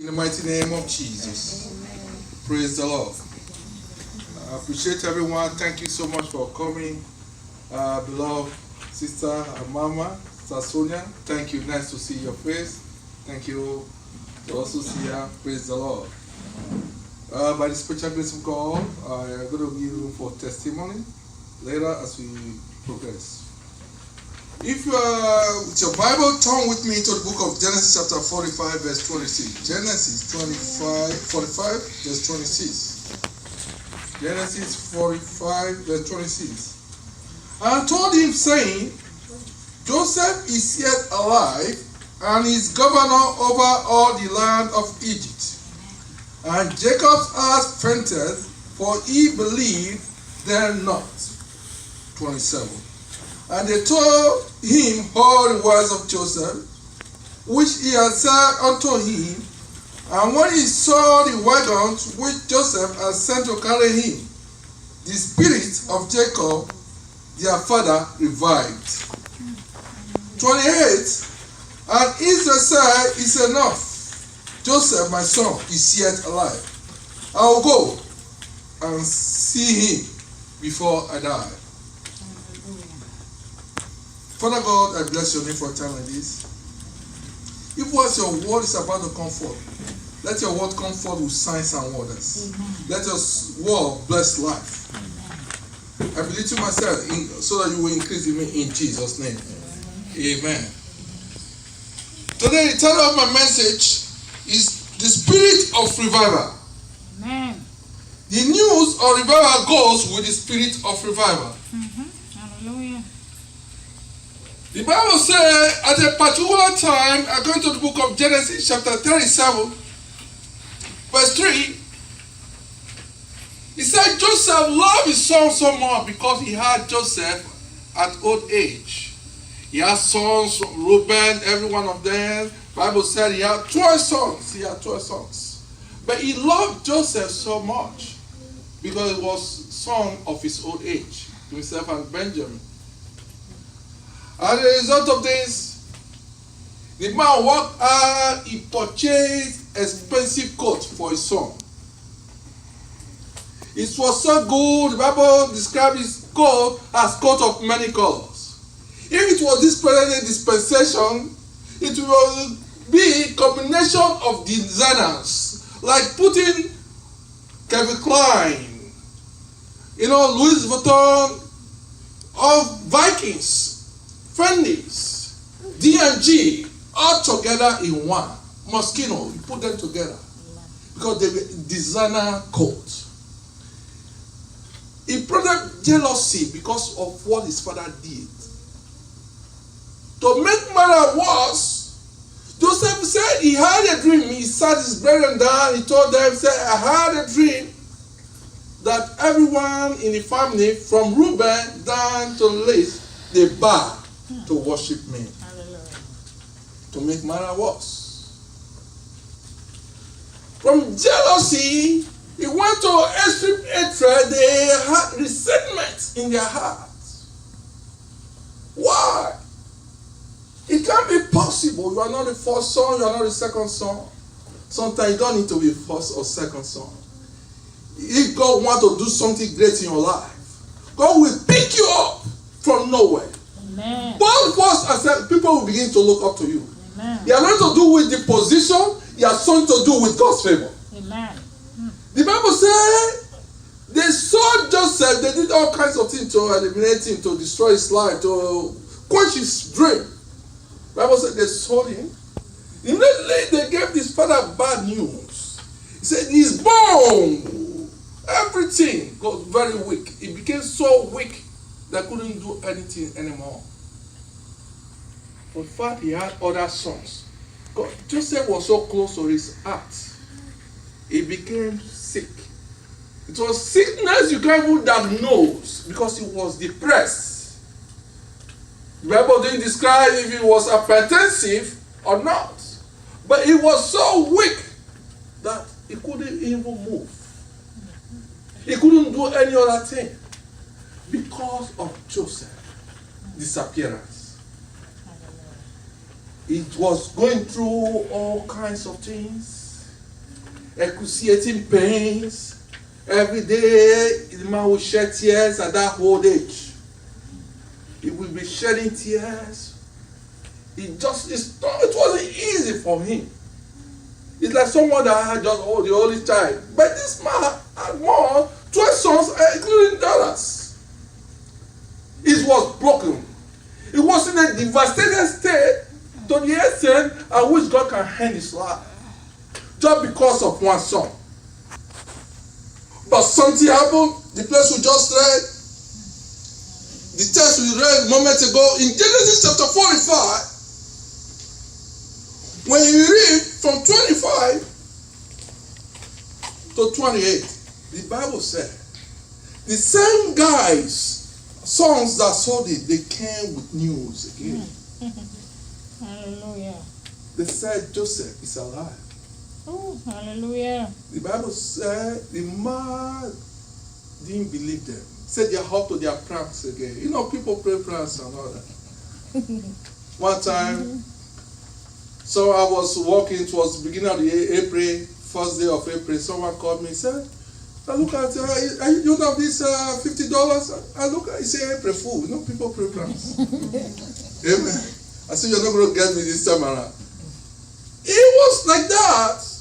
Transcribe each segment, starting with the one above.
In the mighty name of Jesus. Amen. Praise the Lord. I appreciate everyone. Thank you so much for coming. Beloved sister and mama, Sister Sonia, thank you. Nice to see your face. Thank you to also see you. Praise the Lord. By the special grace of God, I'm going to give room for testimony later as we progress. If you are with your Bible, turn with me to the book of Genesis chapter 45 verse 26. Genesis 45 verse 26. Genesis 45 verse 26. And told him, saying, Joseph is yet alive, and is governor over all the land of Egypt. And Jacob's heart fainted, for he believed them not. 27. And they told him all the words of Joseph, which he had said unto him. And when he saw the wagons which Joseph had sent to carry him, the spirit of Jacob, their father, revived. 28. And Israel said, it's enough. Joseph, my son, is yet alive. I will go and see him before I die. Father God, I bless your name for a time like this. If once your word is about to come forth, let your word come forth with signs and wonders. Let your word bless life. I believe to myself so that you will increase in me in Jesus' name. Amen. Today, the title of my message is the spirit of revival. Amen. The news of revival goes with the spirit of revival. Hallelujah. The Bible says at a particular time, according to the book of Genesis chapter 37, verse 3, it said Joseph loved his son so much because he had Joseph at old age. He had sons, Reuben, every one of them. The Bible said he had 12 sons. But he loved Joseph so much because he was son of his old age, himself and Benjamin. As a result of this, the man worked hard. He purchased expensive coat for his son. It was so good, the Bible describes his coat as coat of many colors. If it was this present dispensation, it will be a combination of designers, like putting Calvin Klein, Louis Vuitton, of Vikings, Fendi's, D&G, all together in one. Moschino, you put them together because they were designer coat. He brought jealousy because of what his father did. To make matters worse, Joseph said he had a dream. He sat his brethren down. He told them, said, I had a dream that everyone in the family, from Reuben down to Leith, they bow to worship me. Hallelujah. To make matters worse. From jealousy, it went to extreme hatred. They had resentment in their hearts. Why? It can't be possible. You are not the first son, you are not the second son. Sometimes you don't need to be first or second son. If God wants to do something great in your life, God will pick you up from nowhere. Amen. Both first and second, people will begin to look up to you. Amen. You are not to do with the position, you are something to do with God's favor. Amen. The Bible says they saw Joseph, they did all kinds of things to eliminate him, to destroy his life, to quench his dream. The Bible said they saw him. Immediately they gave his father bad news. He said his bone, everything got very weak. He became so weak that couldn't do anything anymore. In fact, he had other sons. Joseph was so close to his heart. He became sick. It was sickness you can't even diagnose because he was depressed. The Bible didn't describe if he was hypertensive or not. But he was so weak that he couldn't even move. He couldn't do any other thing because of Joseph's disappearance. It was going through all kinds of things. excruciating pains. Every day, the man will shed tears at that old age. He will be shedding tears. It wasn't easy for him. It's like someone that had just the only child. But this man had more, 12 sons, including daughters. It was broken. It was in a devastated state to the extent at which God can end his life. Just because of one son. But something happened. The place we just read, the text we read a moment ago in Genesis chapter 45, when you read from 25 to 28, the Bible said, the same guys, sons that sold it, they came with news again. Hallelujah. They said Joseph is alive. Oh, hallelujah. The Bible said the man didn't believe them. Said they are up to their pranks again. You know, people play pranks and all that. One time, so I was walking, it was the beginning of the April, first day of April, someone called me and said, I look at, you have this $50? I look at, he said, April Fool. You know, people play pranks. Amen. I said, you're not going to get me this time around. It was like that.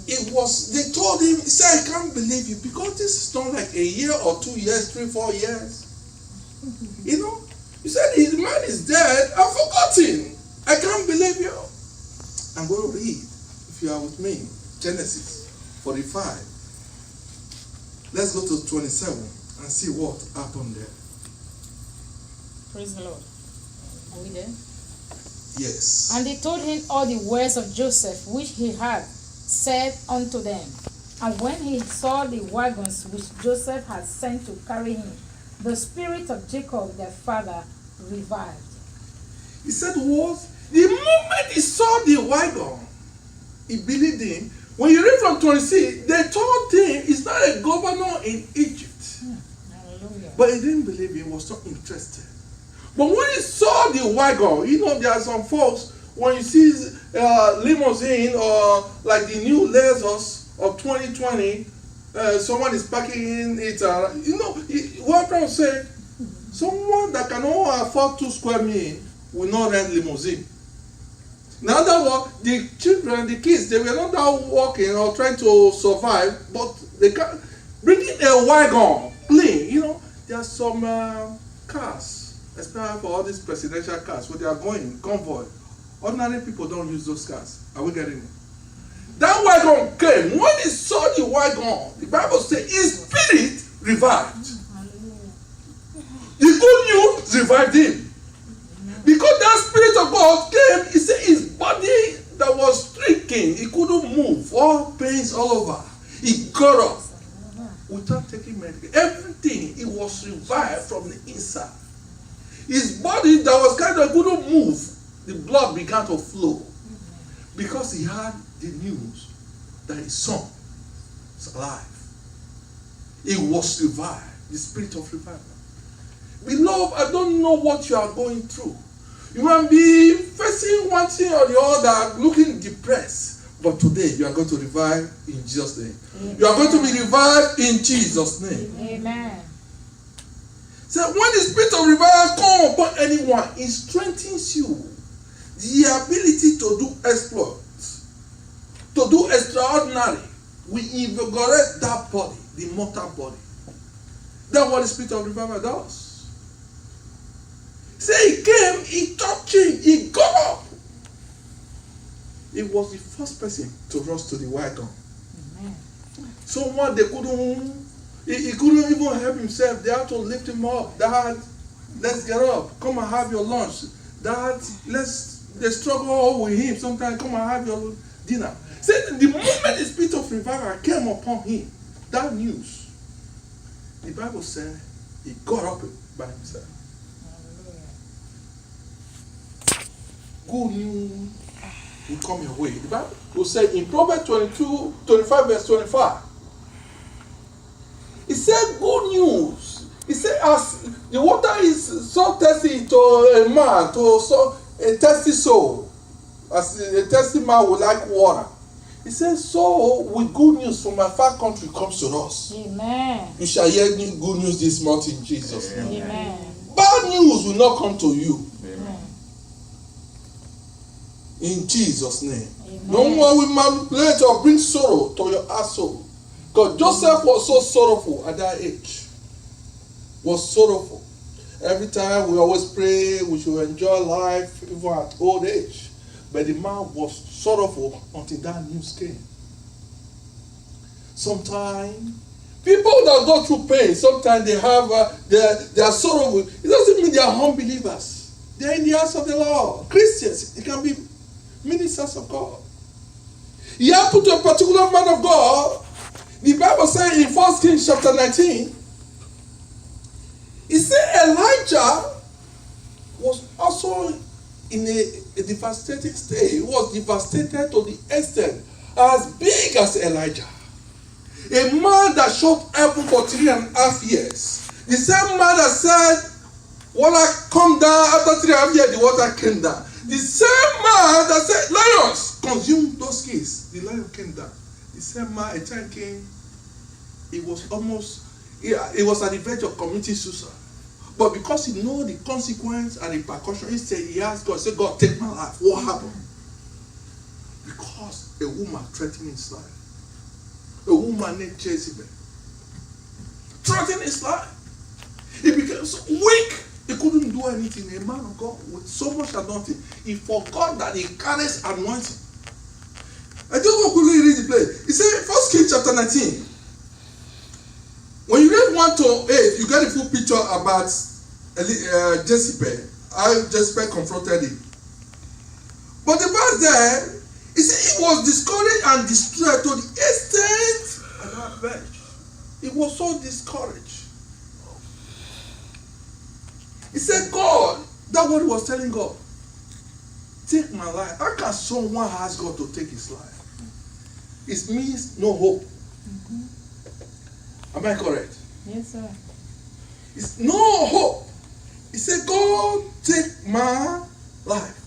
They told him, he said, I can't believe you because this is not like a year or 2 years, 3, 4 years. You know, he said, his man is dead. I've forgotten. I can't believe you. I'm going to read, if you are with me, Genesis 45. Let's go to 27 and see what happened there. Praise the Lord. Are we there? Yes. And they told him all the words of Joseph, which he had said unto them. And when he saw the wagons which Joseph had sent to carry him, the spirit of Jacob their father revived. He said what? The moment he saw the wagon, he believed him. When you read from 26, they told him he's not a governor in Egypt. Hallelujah. But he didn't believe him, he was not interested. But when he saw the wagon, you know, there are some folks, when you see limousine or like the new Lexus of 2020, someone is parking it, you know, what I'm trying to say, someone that can only afford 2 square meters will not rent limousine. In other words, the children, the kids, they were not out walking or trying to survive, but they can bringing a wagon, plane, you know, there are some cars. Especially for all these presidential cars, where they are going, convoy. Ordinary people don't use those cars. Are we getting it? That wagon came. When he saw the wagon, the Bible says his spirit revived. The good news revived him. Because that spirit of God came, he said his body that was stricken, he couldn't move, all pains all over. He got up without taking medication. Everything, it was revived from the inside. His body that was kind of couldn't move, the blood began to flow because he had the news that his son is alive. He was revived, the spirit of revival. Beloved, I don't know what you are going through. You might be facing one thing or the other, looking depressed, but today you are going to revive in Jesus' name. Amen. You are going to be revived in Jesus' name. Amen. So when the spirit of revival comes upon anyone, it strengthens you. The ability to do exploits, to do extraordinary, we invigorate that body, the mortal body. That's what the spirit of revival does. Say he came, he touched him, he got up. He was the first person to rush to the wagon. Amen. Someone they couldn't. He couldn't even help himself. They had to lift him up. Dad, let's get up. Come and have your lunch. Dad, they struggle with him. Sometimes come and have your dinner. See, the moment the spirit of revival came upon him, that news, the Bible said he got up by himself. Good news will come your way. The Bible will say in Proverbs 25 verse 25, it said good news. It said as the water is so thirsty to a man, to a thirsty soul, as a thirsty man would like water. He says, so with good news from a far country comes to us. Amen. You shall hear good news this month in Jesus' name. Amen. Bad news will not come to you. Amen. In Jesus' name. Amen. No one will manipulate or bring sorrow to your heart soul. Because Joseph was so sorrowful at that age. Was sorrowful. Every time we always pray we should enjoy life even at old age. But the man was sorrowful until that news came. Sometimes people that go through pain, sometimes they have they are sorrowful. It doesn't mean they are unbelievers. They are in the hands of the Lord. Christians, it can be ministers of God. He happened to a particular man of God. The Bible says in 1 Kings chapter 19, it said Elijah was also in a devastating state. He was devastated to the extent as big as Elijah. A man that shot heaven for 3.5 years. The same man that said, water come down, after 3.5 years, the water came down. The same man that said, lions, consume those kids. The lion came down. The same man, a time came, it was at the verge of committing suicide. But because he knows the consequence and the repercussion, he asked God, say, God, take my life. What happened? Because a woman threatened his life. A woman named Jezebel threatened his life. He became so weak. He couldn't do anything. A man of God with so much anointing, he forgot that he carries anointing. I just want to quickly read the place. He said, 1 Kings chapter 19. When you read 1 to 8, you get a full picture about Jezebel. How Jezebel confronted him. But the verse there, he said he was discouraged and distressed to the extent at that verge. He was so discouraged. He said, God, that what he was telling God, take my life. How can someone ask God to take his life? It means no hope. Mm-hmm. Am I correct? Yes, sir. It's no hope. He said, God, take my life.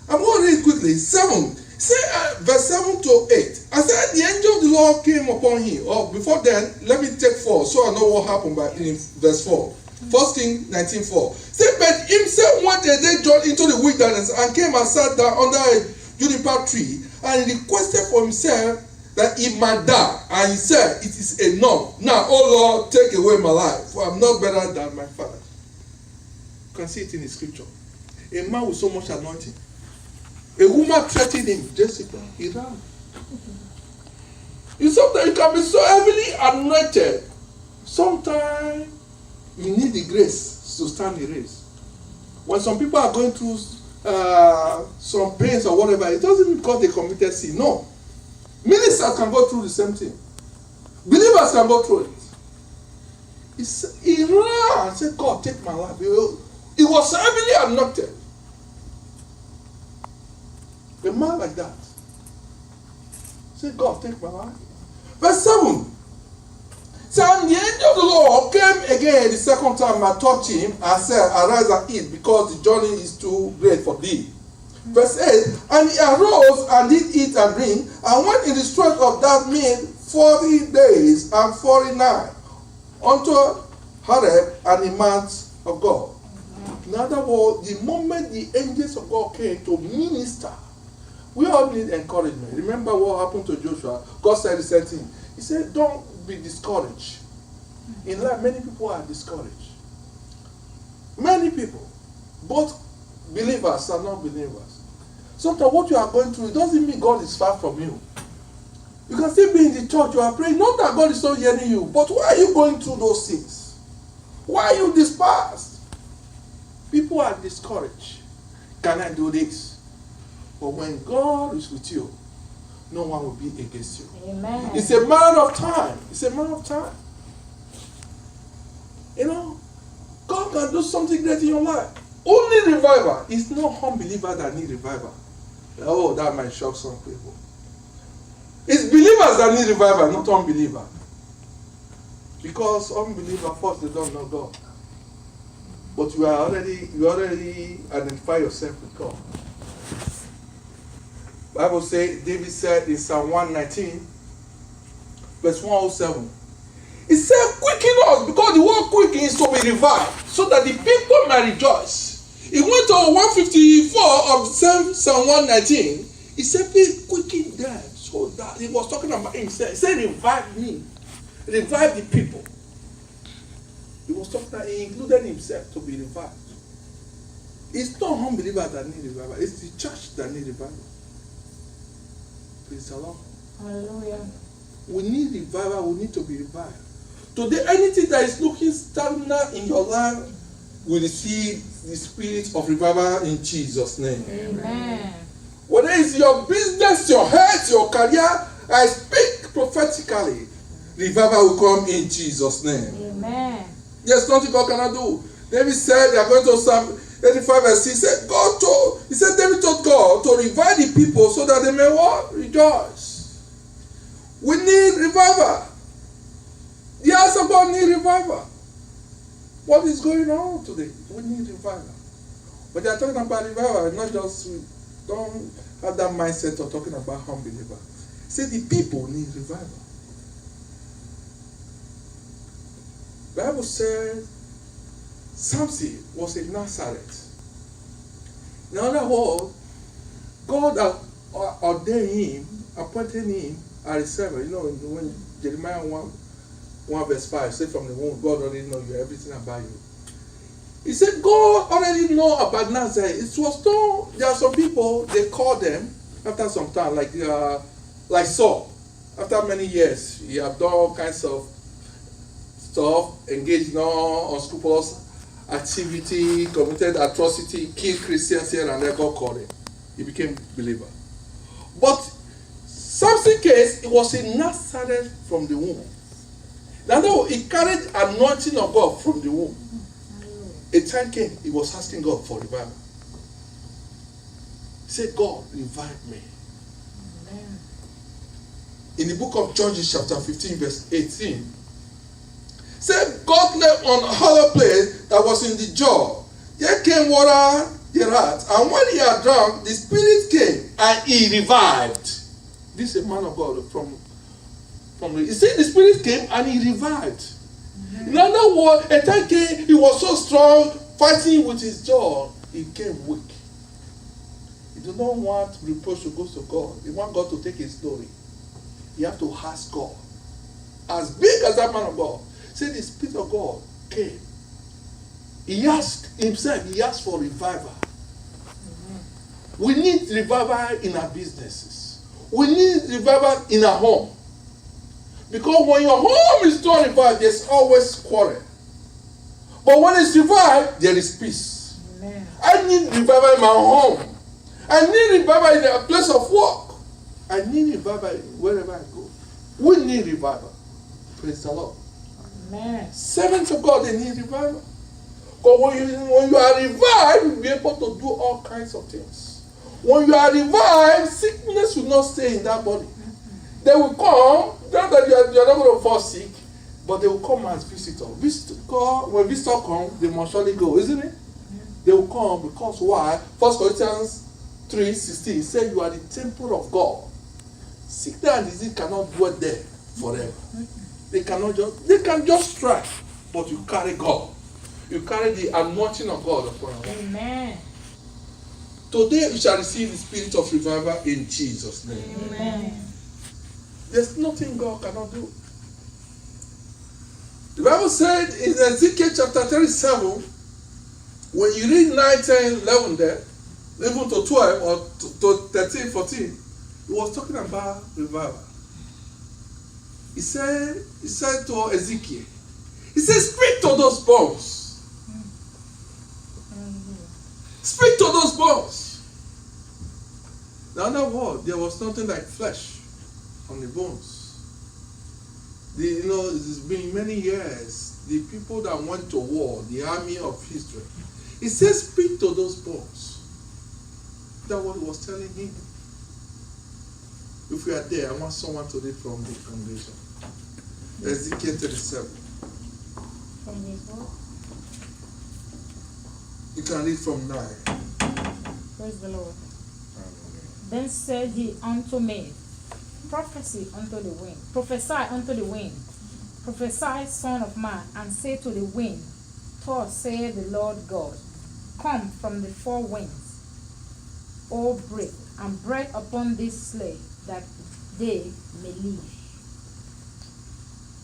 I'm going to read quickly. 7. Say verse 7 to 8. I said the angel of the Lord came upon him. Oh, before then, let me take 4 so I know what happened in verse 4. 1 Kings 19:4. Say, but himself went a day journey into the wilderness and came and sat down under a juniper tree and requested for himself that he might die. And he said, it is enough. Now, oh Lord, take away my life, for I'm not better than my father. You can see it in the scripture. A man with so much anointing. A woman threatened him. Jessica, he ran. Sometimes you can be so heavily anointed. Sometimes you need the grace to stand the race. When some people are going through some pains or whatever, it doesn't mean because they committed sin. No. Ministers can go through the same thing. Believers can go through it. He ran and said, God, take my life. He was heavily anointed. A man like that. Say, God, take my life. Verse 7. So the angel of the Lord came again the second time and touched him and said, arise and eat, because the journey is too great for thee. Verse 8. And he arose and did eat and drink, and went in the strength of that meat 40 days and 40 nights unto Horeb and the mount of God. In other words, the moment the angels of God came to minister, we all need encouragement. Remember what happened to Joshua? God said the same thing. He said, don't be discouraged. In life, many people are discouraged. Many people. Both believers and non-believers. Sometimes what you are going through, it doesn't mean God is far from you. You can still be in the church, you are praying. Not that God is not hearing you, but why are you going through those things? Why are you dispersed? People are discouraged. Can I do this? But when God is with you, no one will be against you. Amen. It's a matter of time. It's a matter of time. You know, God can do something great in your life. Only revival. It's not unbeliever that need revival. Oh, that might shock some people. It's believers that need revival, not unbeliever. Because unbeliever first, they don't know God. But you already identify yourself with God. Bible says, David said in Psalm 119, verse 107, he said, quicken us, because the word quicken is to be revived, so that the people may rejoice. He went to 154 of the same Psalm 119. He said, please quicken them, so that he was talking about himself. He said, revive me, revive the people. He was talking about, he included himself to be revived. It's not unbelievers that need revival, it's the church that need revival. Praise the Lord. Hallelujah. We need revival, we need to be revived. Today, anything that is looking stagnant in your life will receive the spirit of revival in Jesus' name. Amen. Whether it's your business, your health, your career, I speak prophetically. Revival will come in Jesus' name. Amen. There's nothing God cannot do. David said, they are going to Psalm 85 verse 6. He said, David told God to revive the people so that they may what? Rejoice. We need revival. The house of God need revival. What is going on today? We need revival. But they are talking about revival, not just, don't have that mindset of talking about unbelievers. Say the people need revival. The Bible says Samson was in Nazareth. In other words, God ordained him, appointed him as a servant. You know, when Jeremiah 1 verse 5 said, from the womb, God already knows you, everything about you. He said, God already know about Nazareth. It was told, there are some people, they call them after some time, like Saul. After many years, he had done all kinds of stuff, engaged in unscrupulous activity, committed atrocity, killed Christians here and there. God called him. He became a believer. But Samson's case, it was in Nazareth from the womb. Now, he carried anointing of God from the womb. A time came, he was asking God for revival. He said, God, revive me. Amen. In the book of Judges, chapter 15, verse 18, said, God left on a hollow place that was in the jaw. There came water thereat, and when he had drunk, the spirit came, and he revived. This is a man of God from he said the spirit came and he revived. In other words, a time came, he was so strong, fighting with his jaw, he became weak. He did not want reproach to go to God. He want God to take his glory. You have to ask God. As big as that man of God, say the Spirit of God came. He asked himself, he asked for revival. We need revival in our businesses. We need revival in our home. Because when your home is not revived, there's always quarrel. But when it's revived, there is peace. Amen. I need revival in my home. I need revival in a place of work. I need revival wherever I go. We need revival. Praise the Lord. Amen. Servants of God, they need revival. Because when you are revived, you'll be able to do all kinds of things. When you are revived, sickness will not stay in that body. They will come, not that you're not going to fall sick, but they will come as visitors. When visitors come, they must surely go, isn't it? They will come because why? 1 Corinthians 3:16 says you are the temple of God. Sickness and disease cannot dwell there forever. They can just try, but you carry God. You carry the anointing of God upon you. Amen. Today you shall receive the spirit of revival in Jesus' name. Amen. There's nothing God cannot do. The Bible said in Ezekiel chapter 37, when you read 9, 10, 11 there, even to 12 or to 13, 14, it was talking about revival. He said to Ezekiel, he said, speak to those bones. Speak to those bones. Now, in other words, there was nothing like flesh on the bones. It's been many years. The people that went to war, the army of history, he says, speak to those bones. That's what he was telling him. If we are there, I want someone to read from the congregation. Ezekiel 37. From his book. You can read from 9. Praise the Lord. Then said he unto me, prophesy unto the wind, prophesy, son of man, and say to the wind, thus saith the Lord God, come from the four winds, O breath, and breathe upon this slave, that they may live.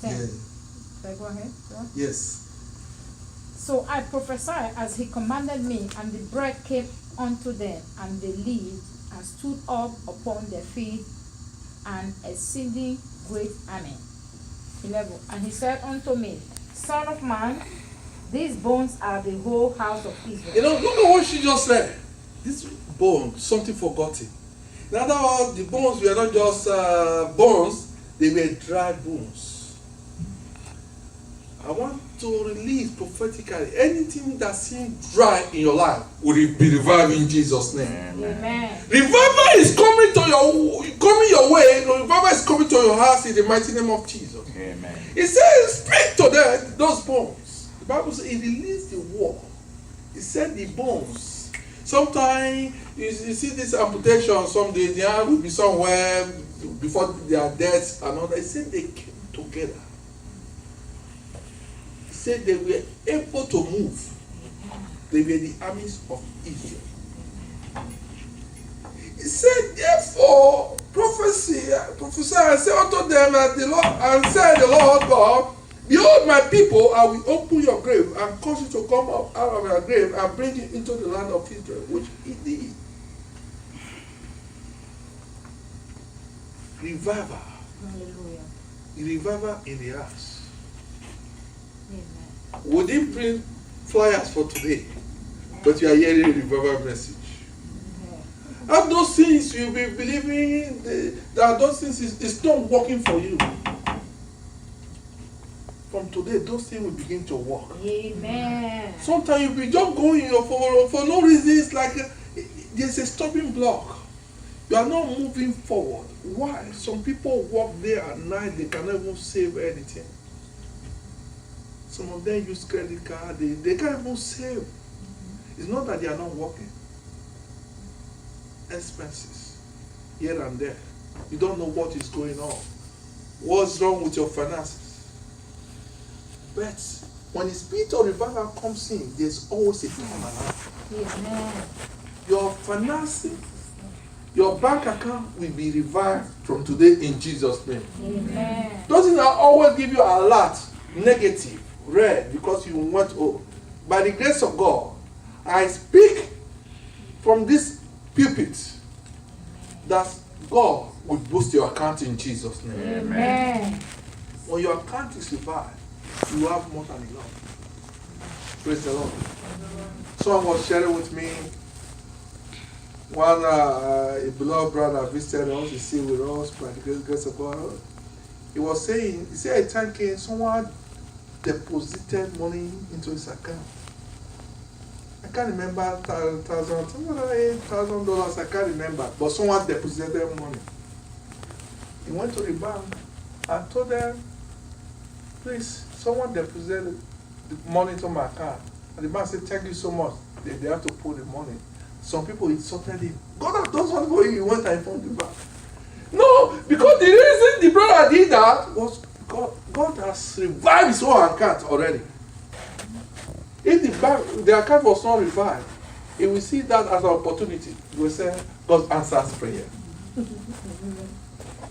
10. Yeah. Shall I go ahead? Go on. Yes. So I prophesied as he commanded me, and the breath came unto them, and they lived, and stood up upon their feet, an exceeding great army. 11. And he said unto me, Son of man, these bones are the whole house of Israel. You know, look at what she just said. This bone, something forgotten. In other words, the bones were not just bones, they were dry bones. I want to release prophetically anything that seems dry in your life will be revived in Jesus' name. Amen. Revival is coming your way. Revival is coming to your house in the mighty name of Jesus. Amen. It says, speak to them, those bones. The Bible says it released the word. It said the bones. Sometimes you see this amputation, someday the hand will be somewhere before their deaths and all that. It said they came together. It said they were able to move. They were the armies of Israel. It said, therefore, prophesy and say unto them that the Lord, and said the Lord God, behold my people, I will open your grave and cause you to come up out of your grave and bring you into the land of Israel, which it did. Revival. Hallelujah. Revival in the house. Amen. We didn't print flyers for today, but you are hearing a revival message. And those things you'll be believing that those things is not working for you. From today, those things will begin to work. Amen. Sometimes you'll be just going for no reason. It's like there's a stopping block. You are not moving forward. Why? Some people work day and night, they cannot even save anything. Some of them use credit card, they can't even save. It's not that they are not working. Expenses here and there. You don't know what is going on. What's wrong with your finances? But when the spirit of revival comes in, there's always a turnaround. Amen. Your financing, your bank account will be revived from today in Jesus' name. Amen. Doesn't always give you a lot negative, red, because you went old. By the grace of God, I speak from this pulpit that God will boost your account in Jesus' name. Amen. When your account is revived, you have more than enough. Praise the Lord. Someone was sharing with me one a beloved brother visited us, he stayed with us by the grace of God. He was saying, he said, thanking someone deposited money into his account. I can't remember $8,000, I can't remember, but someone deposited money. He went to the bank and told them, please, someone deposited the money into my account. And the bank said, thank you so much. They have to put the money. Some people insulted him. God has done something for you. He went and informed the bank. No, because the reason the brother did that was God has revived his own account already. If the account was not revived, he will see that as an opportunity. He will say, God answers prayer.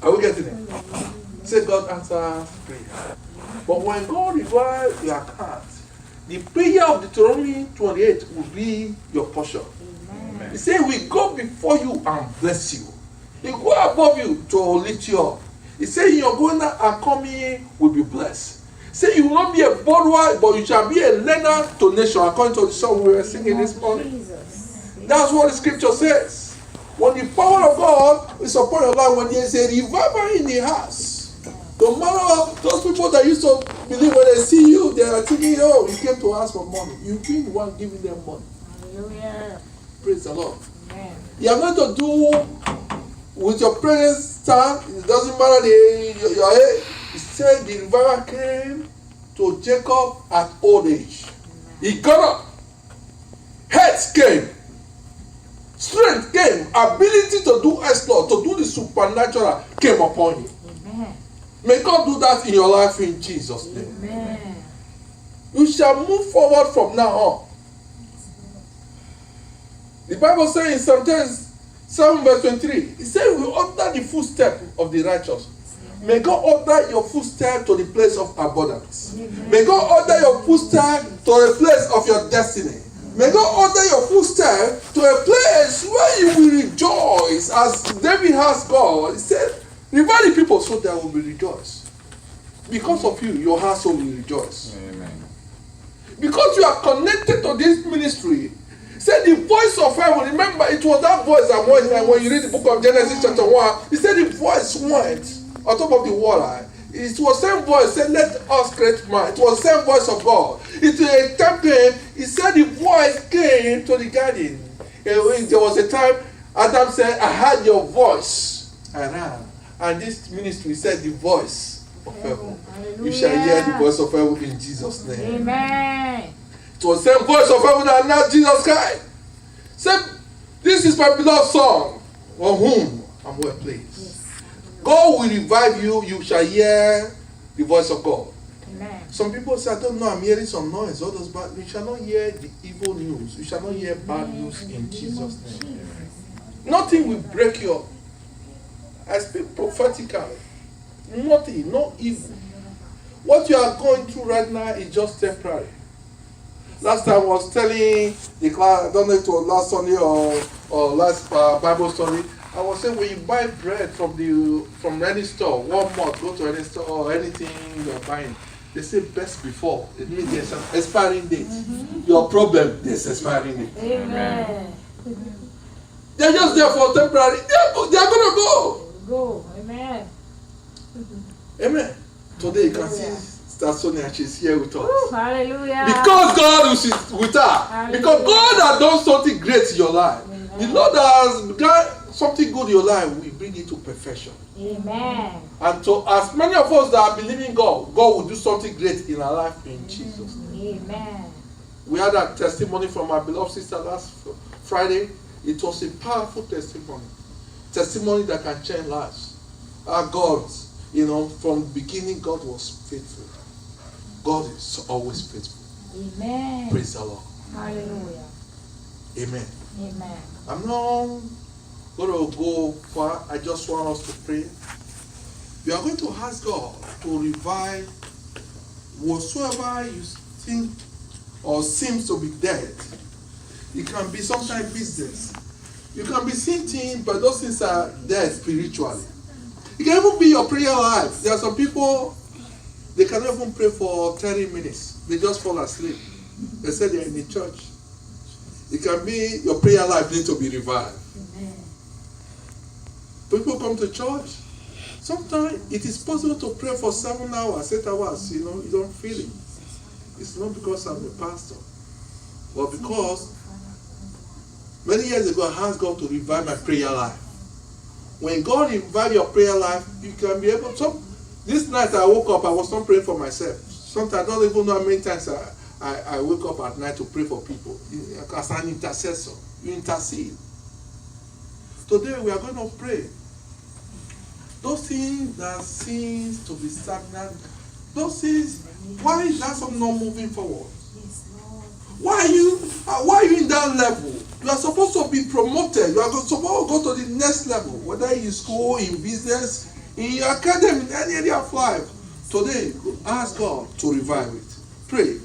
Are we getting it? Say God answers prayer. But when God revives your account, the prayer of Deuteronomy 28 will be your portion. Amen. He said, we go before you and bless you. He go above you to lift you up. He said, your going out and coming will be blessed. Say you will not be a borrower, but you shall be a lender to nation, according to the song we were singing this morning. Jesus. That's what the scripture says. When the power of God is upon your life, when there is a revival in the house, no matter those people that used to believe when they see you, they are thinking, oh, you came to ask for money. You've been the one giving them money. Hallelujah. Praise the Lord. Amen. You are going to do with your parents' stand. It doesn't matter your age. He said the revival came to Jacob at old age. He got up. Heads came. Strength came, ability to do exploit, to do the supernatural came upon you. Amen. May God do that in your life in Jesus' name. Amen. You shall move forward from now on. The Bible says in Psalm 7 verse 23, it says we order the footstep of the righteous. May God order your footstep to the place of abundance. Amen. May God order your footstep to the place of your destiny. May God order your footstep to a place where you will rejoice as David has God. He said, revive the people so they will be rejoiced. Because of you, your household will rejoice. Amen. Because you are connected to this ministry. Said the voice of heaven. Remember, it was that voice that went when you read the book of Genesis chapter 1. He said the voice went on top of the water. It was the same voice. Said, let us create man. It was the same voice of God. It a time came. He said the voice came to the garden. There was a time Adam said, I heard your voice. I ran. And this ministry said the voice of heaven. You shall hear the voice of heaven in Jesus' name. Amen. It was the same voice of heaven that now Jesus Christ said, this is my beloved son, on whom I'm well pleased. Yes. God will revive you. You shall hear the voice of God. Amen. Some people say, I don't know, I'm hearing some noise. Others, but you shall not hear the evil news. You shall not hear bad news in Jesus' name. Nothing will break you up. I speak prophetically. Nothing, no evil. What you are going through right now is just temporary. Last time I was telling the class, I don't know if it was last Sunday or last Bible study, I was saying when you buy bread from any store, Walmart, go to any store or anything you're buying, they say best before. It means there's an expiring date. Your problem, there's expiring date. Amen. They're just there for temporary. They're going to go. Go. Amen. Amen. Today you can see Sister Sonia, she's here with us. Ooh, hallelujah. Because God is with her. Hallelujah. Because God has done something great in your life. Amen. The Lord has done something good in your life. We bring it to perfection. Amen. And so as many of us that are believing God, God will do something great in our life in Jesus' name. Amen. We had a testimony from our beloved sister last Friday. It was a powerful testimony. Testimony that can change lives. Our God, from the beginning, God was faithful. God is always faithful. Amen. Praise the Lord. Hallelujah. Amen. Amen. I'm not going to go far. I just want us to pray. We are going to ask God to revive whatsoever you think or seems to be dead. It can be sometimes business. You can be seeing things, but those things are dead spiritually. It can even be your prayer life. There are some people, they cannot even pray for 30 minutes. They just fall asleep. They say they are in the church. It can be your prayer life needs to be revived. Amen. People come to church. Sometimes it is possible to pray for 7 hours, 8 hours. You don't feel it. It's not because I'm a pastor, but because many years ago I asked God to revive my prayer life. When God revives your prayer life, you can be able to. This night I woke up, I was not praying for myself. Sometimes I don't even know how many times I wake up at night to pray for people. As an intercessor, you intercede. Today we are going to pray. Those things that seem to be stagnant, those things, why is that something not moving forward? Why are you in that level? You are supposed to be promoted. You are supposed to go to the next level, whether in school, in business, in your academy, in any area of life. Today, ask God to revive it. Pray.